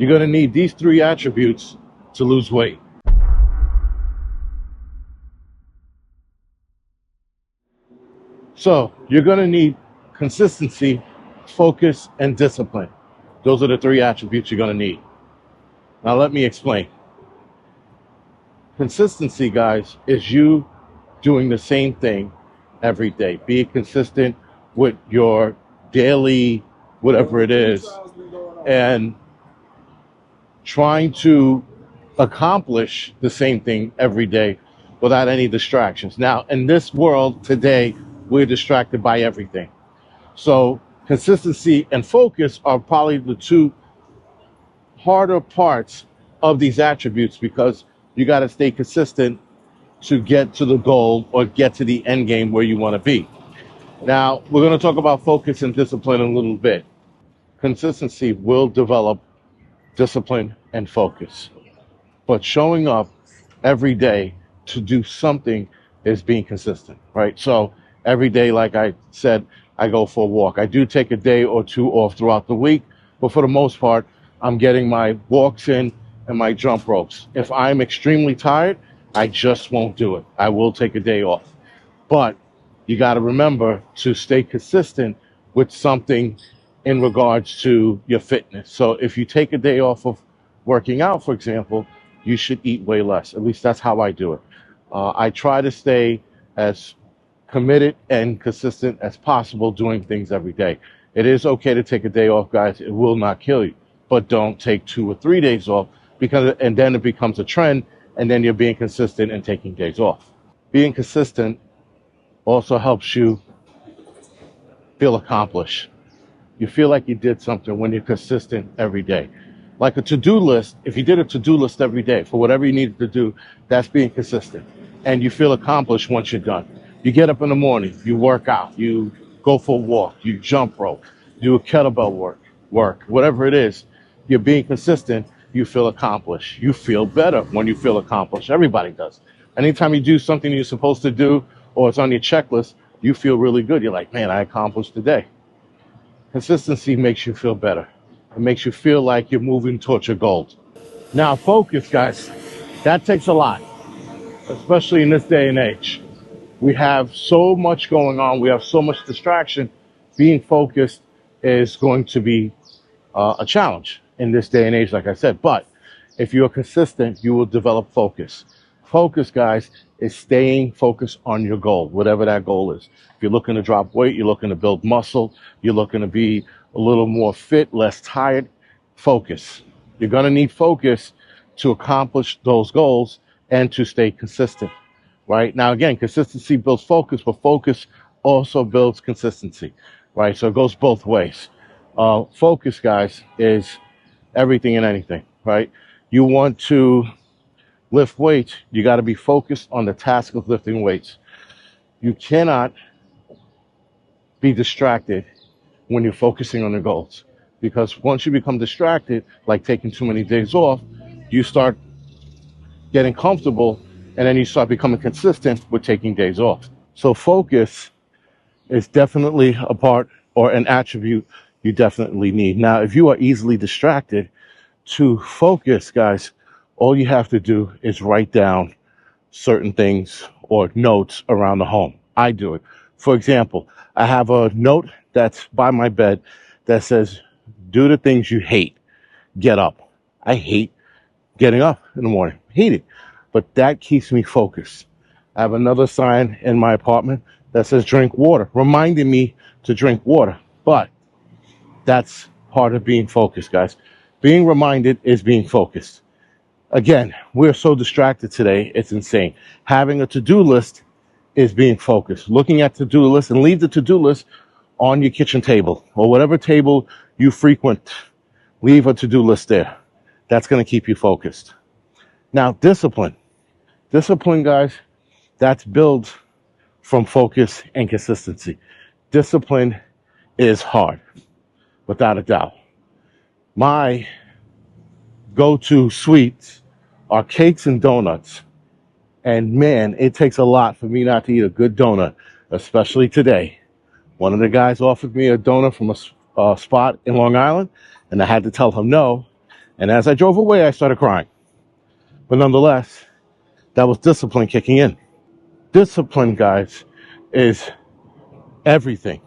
You're going to need these three attributes to lose weight. So you're going to need consistency, focus, and discipline. Those are the three attributes you're going to need. Now let me explain. Consistency, guys, is you doing the same thing every day. Being consistent with your daily, whatever it is, and trying to accomplish the same thing every day without any distractions. Now, in this world today, we're distracted by everything. So consistency and focus are probably the two harder parts of these attributes, because you got to stay consistent to get to the goal or get to the end game where you want to be. Now, we're going to talk about focus and discipline in a little bit. Consistency will develop discipline and focus, but showing up every day to do something is being consistent, right? So every day, like I said, I go for a walk. I do take a day or two off throughout the week, but for the most part, I'm getting my walks in and my jump ropes. If I'm extremely tired, I just won't do it. I will take a day off. But you got to remember to stay consistent with something in regards to your fitness. So if you take a day off of working out, for example, you should eat way less. At least that's how I do it. I try to stay as committed and consistent as possible doing things every day. It is okay to take a day off, guys. It will not kill you. But don't take 2 or 3 days off, and then it becomes a trend, and then you're being consistent and taking days off. Being consistent also helps you feel accomplished. You feel like you did something when you're consistent every day. Like a to-do list, if you did a to-do list every day for whatever you needed to do, that's being consistent. And you feel accomplished once you're done. You get up in the morning, you work out, you go for a walk, you jump rope, do a kettlebell work, whatever it is, you're being consistent, you feel accomplished. You feel better when you feel accomplished. Everybody does. Anytime you do something you're supposed to do or it's on your checklist, you feel really good. You're like, man, I accomplished the day. Consistency makes you feel better. It makes you feel like you're moving towards your goals. Now, focus, guys, that takes a lot, especially in this day and age. We have so much going on. We have so much distraction. Being focused is going to be a challenge in this day and age, like I said. But if you're consistent, you will develop focus. Focus, guys, is staying focused on your goal, whatever that goal is. If you're looking to drop weight, you're looking to build muscle, you're looking to be a little more fit, less tired, focus. You're going to need focus to accomplish those goals and to stay consistent, right? Now, again, consistency builds focus, but focus also builds consistency, right? So it goes both ways. Focus, guys, is everything and anything, right? You want to lift weights, you got to be focused on the task of lifting weights. You cannot be distracted when you're focusing on the goals, because once you become distracted, like taking too many days off, you start getting comfortable, and then you start becoming consistent with taking days off. So focus is definitely a part or an attribute you definitely need. Now, if you are easily distracted, to focus, guys, all you have to do is write down certain things or notes around the home. I do it. For example, I have a note that's by my bed that says, do the things you hate, get up. I hate getting up in the morning, hate it, but that keeps me focused. I have another sign in my apartment that says drink water, reminding me to drink water. But that's part of being focused, guys. Being reminded is being focused. Again, we're so distracted today, it's insane. Having a to-do list is being focused. Looking at to-do list, and leave the to-do list on your kitchen table or whatever table you frequent. Leave a to-do list there. That's going to keep you focused. Now, discipline. Discipline, guys, that's built from focus and consistency. Discipline is hard, without a doubt. My go-to sweets are cakes and donuts. And man, it takes a lot for me not to eat a good donut, especially today. One of the guys offered me a donut from a spot in Long Island, and I had to tell him no. And as I drove away, I started crying. But nonetheless, that was discipline kicking in. Discipline, guys, is everything.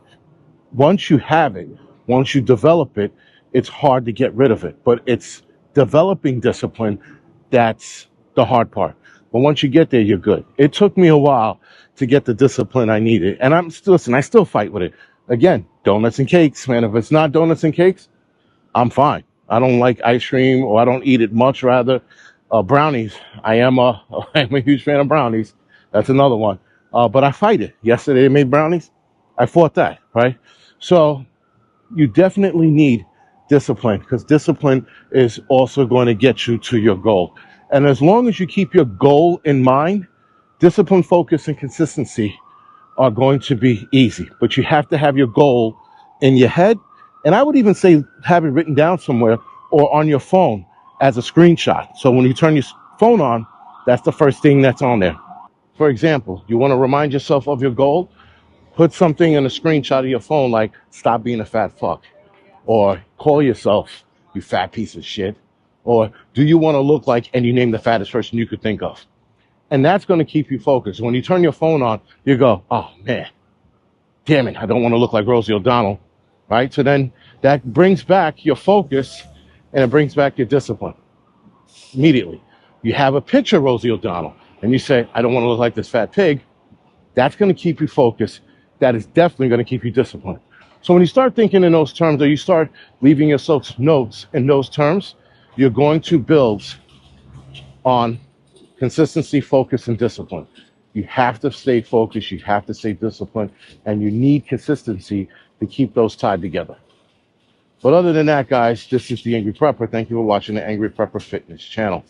Once you have it, once you develop it, it's hard to get rid of it. But it's developing discipline that's the hard part. But once you get there, you're good. It took me a while to get the discipline I needed. And I'm still, listen, I still fight with it. Again, donuts and cakes, man. If it's not donuts and cakes, I'm fine. I don't like ice cream, or I don't eat it much, rather. Brownies. I'm a huge fan of brownies. That's another one. But I fight it. Yesterday they made brownies. I fought that, right? So you definitely need discipline, because discipline is also going to get you to your goal. And as long as you keep your goal in mind, discipline, focus, and consistency are going to be easy. But you have to have your goal in your head. And I would even say have it written down somewhere or on your phone as a screenshot. So when you turn your phone on, that's the first thing that's on there. For example, you want to remind yourself of your goal? Put something in a screenshot of your phone like, stop being a fat fuck, or call yourself, you fat piece of shit, or do you want to look like, and you name the fattest person you could think of. And that's going to keep you focused. When you turn your phone on, you go, oh man, damn it, I don't want to look like Rosie O'Donnell, right? So then that brings back your focus, and it brings back your discipline immediately. You have a picture of Rosie O'Donnell, and you say, I don't want to look like this fat pig. That's going to keep you focused. That is definitely going to keep you disciplined. So when you start thinking in those terms, or you start leaving yourself notes in those terms, you're going to build on consistency, focus, and discipline. You have to stay focused, you have to stay disciplined, and you need consistency to keep those tied together. But other than that, guys, this is the Angry Prepper. Thank you for watching the Angry Prepper Fitness channel.